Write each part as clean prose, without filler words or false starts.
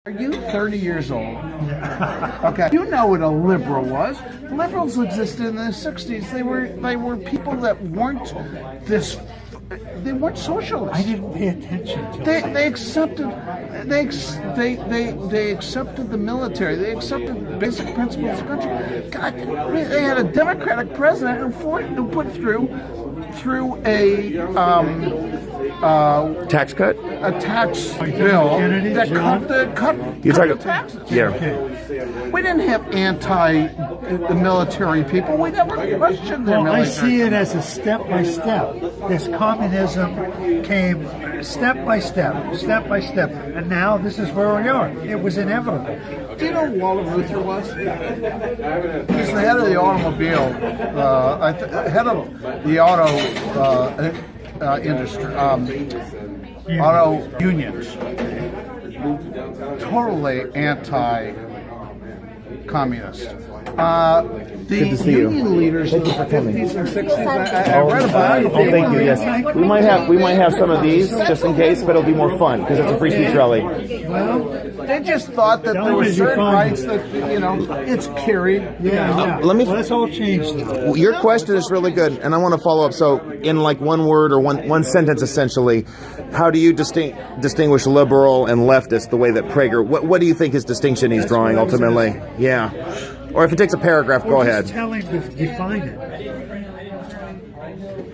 Are you 30 years old? Okay. You know what a liberal was. Liberals existed in the 60s. They were people that weren't this. They weren't socialists. I didn't pay attention to They accepted the military. They accepted basic principles of the country. God, they had a Democratic president who put through a tax cut? A tax bill that cut the taxes. Yeah. We didn't have anti-military people. We never questioned their military. I see it as a step by step. This communism came step by step, and now this is where we are. It was inevitable. Do you know who Walter Luther was? He's the head of the automobile, head of the auto industry, auto unions. Totally anti-communist. The union leaders in the 50s and 60s. I read about it. Oh, thank you. Yes, we might have some of these just in case, but it'll be more fun because it's a free speech rally. Well, they just thought that there were certain rights that it's carried. Let's all change that. Your question is really good, and I want to follow up. So, in like one word or one sentence, essentially, how do you distinguish liberal and leftist the way that Prager? What do you think his distinction he's drawing ultimately? Yeah. Or if it takes a paragraph, go ahead. Tell him to define it.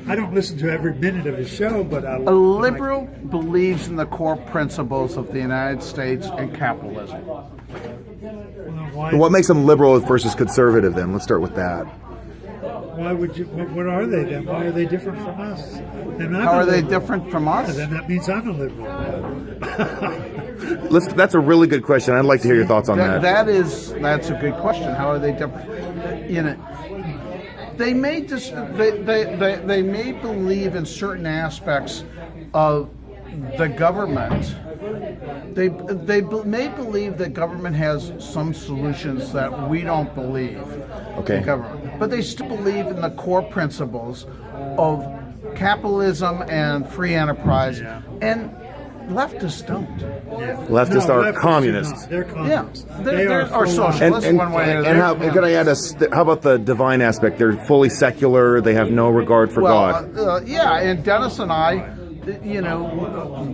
I don't listen to every minute of his show, but a liberal believes in the core principles of the United States and capitalism. What makes them liberal versus conservative then? Let's start with that. Why would you? What are they then? Why are they different from us? How are they different from us? Then that means I'm a liberal. That's a really good question. I'd like to hear your thoughts on that. That's a good question. How are they different? They may they may believe in certain aspects of the government. They may believe that government has some solutions that we don't believe. Okay. In government, but they still believe in the core principles of capitalism and free enterprise, and leftists don't. Leftists are communists. They're communists. Yeah, they are socialists one way or the other. And can I add how about the divine aspect? They're fully secular. They have no regard for God. And Dennis and I,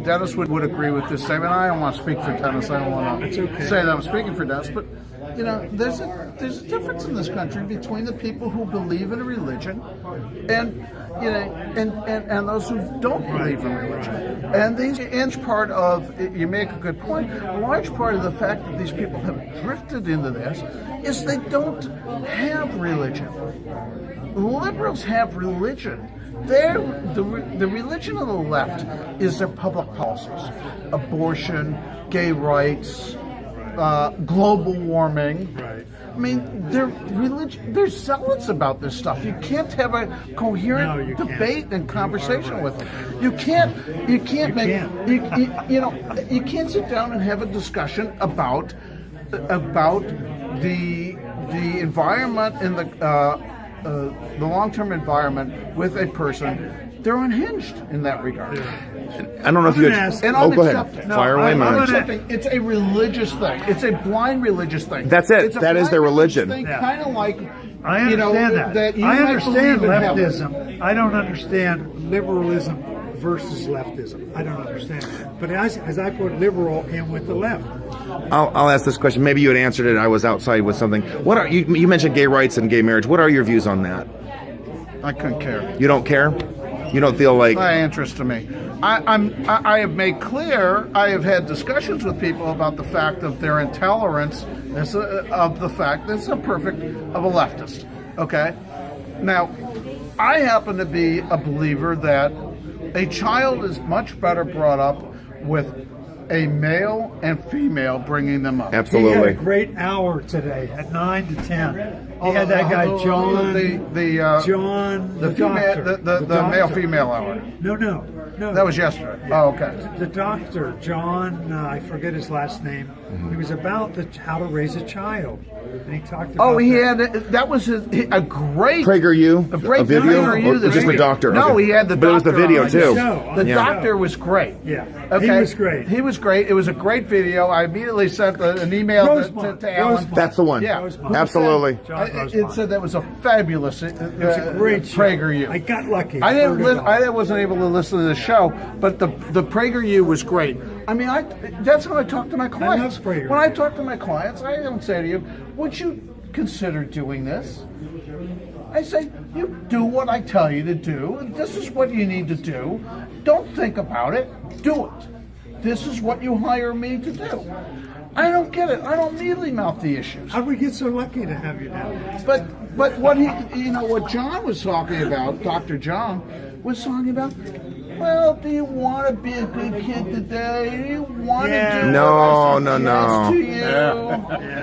Dennis would agree with this statement. I don't want to speak for Dennis. I don't want to say that I'm speaking for Dennis, but there's a difference in this country between the people who believe in a religion and those who don't believe in religion. And you make a good point, a large part of the fact that these people have drifted into this is they don't have religion. Liberals have religion. The religion of the left is their public policies, abortion, gay rights, global warming. Right. I mean, they're zealots about this stuff. You can't have a coherent debate and conversation with them. You can't sit down and have a discussion about the environment and the long-term environment with a person. They're unhinged in that regard. I don't know if you. Go ahead. Fire away, man. It's a religious thing. It's a blind religious thing. That's it. That is their religion. Kind of like. I understand that. I understand leftism. I don't understand liberalism versus leftism. I don't understand. But as I put liberal in with the left. I'll ask this question. Maybe you had answered it. I was outside with something. What are you mentioned gay rights and gay marriage? What are your views on that? I couldn't care. You don't care? You don't feel like of interest to me. I have made clear. I have had discussions with people about the fact of their intolerance of the fact that it's a perfect of a leftist. Okay, now I happen to be a believer that a child is much better brought up with a male and female bringing them up. Absolutely. He had a great hour today at 9 to 10. He had that guy John. The male-female hour. No. That was yesterday. Oh, okay. The doctor, John, I forget his last name. He was about how to raise a child. And he talked about that was a great PragerU, a great video, PragerU, or just the doctor? No, Okay. he had the but doctor. It was the video on too. The doctor was great. Yeah, okay. he was great. He was great. It was a great video. I immediately sent an email to Alan. That's the one. Yeah, absolutely. It said that was a fabulous. It was a great PragerU. I got lucky. I wasn't able to listen to the show, but the PragerU was great. I mean, that's how I talk to my clients. I love PragerU. When I talk to my clients, I don't say to you, "Would you consider doing this?" I say, "You do what I tell you to do, and this is what you need to do. Don't think about it. Do it. This is what you hire me to do." I don't get it. I don't mealy mouth the issues. How did we get so lucky to have you now? But what John was talking about, Dr. John was talking about. Well, do you want to be a good kid today? Do you want to do No. to you?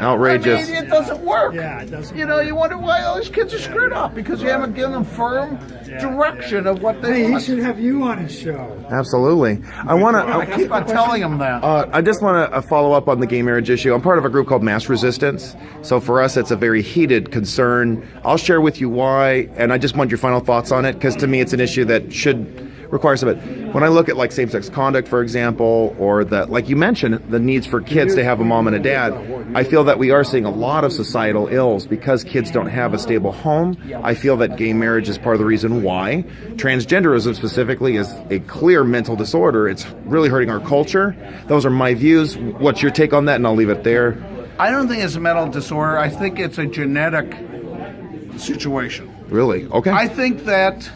Outrageous. I mean, it doesn't work. Yeah, it doesn't. You wonder why all these kids are screwed up because you haven't given them firm direction of what they Hey, want. he should have you on his show. Absolutely. I want I to. keep on telling them that. I just want to follow up on the gay marriage issue. I'm part of a group called Mass Resistance. So for us, it's a very heated concern. I'll share with you why, and I just want your final thoughts on it, because to me, it's an issue that should require some of it. When I look at like same-sex conduct, for example, or like you mentioned, the needs for kids to have a mom and a dad, I feel that we are seeing a lot of societal ills because kids don't have a stable home. I feel that gay marriage is part of the reason why. Transgenderism specifically is a clear mental disorder. It's really hurting our culture. Those are my views. What's your take on that? And I'll leave it there. I don't think it's a mental disorder. I think it's a genetic situation. Really? Okay. I think that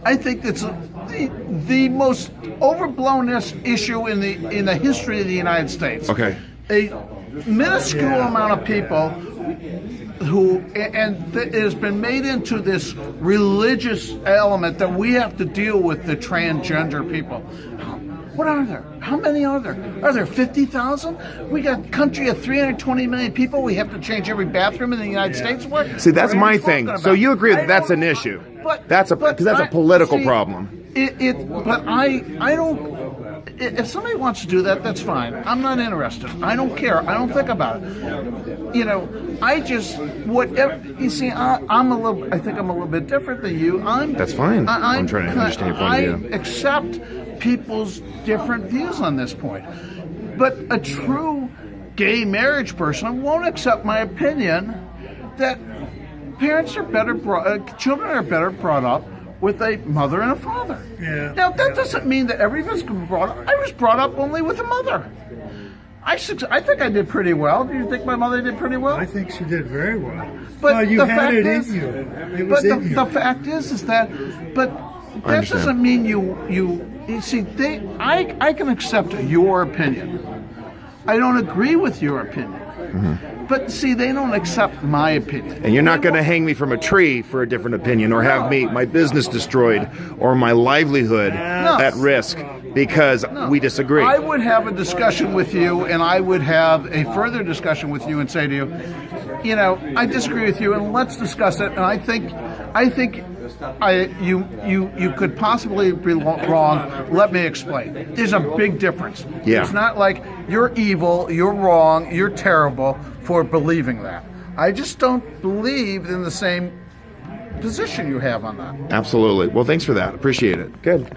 I think that's the most overblownest issue in the history of the United States. Okay. A minuscule amount of people it has been made into this religious element that we have to deal with the transgender people. What are there? How many are there? Are there 50,000? We got a country of 320 million people. We have to change every bathroom in the United States. What? See, that's my thing. So you agree that that's an issue? That's a political problem. But I don't. If somebody wants to do that, that's fine. I'm not interested. I don't care. I don't think about it. I just whatever. You see, I think I'm a little bit different than you. That's fine. I'm trying to understand your point of view. I accept people's different views on this point, but a true gay marriage person won't accept my opinion that children are better brought up with a mother and a father. Yeah. Now that doesn't mean that everyone's brought up. I was brought up only with a mother. I think I did pretty well. Do you think my mother did pretty well? I think she did very well. But well, you the had fact it is, in you. It was in you. The fact is that, but that doesn't mean you see. I can accept your opinion. I don't agree with your opinion. Mm-hmm. But see, they don't accept my opinion. And you're not going to hang me from a tree for a different opinion, or have my business destroyed, or my livelihood at risk because we disagree. I would have a discussion with you, and I would have a further discussion with you, and say to you, I disagree with you, and let's discuss it. And I think you could possibly be wrong. Let me explain. There's a big difference. Yeah. It's not like you're evil, you're wrong, you're terrible for believing that. I just don't believe in the same position you have on that. Absolutely. Well, thanks for that. Appreciate it. Good.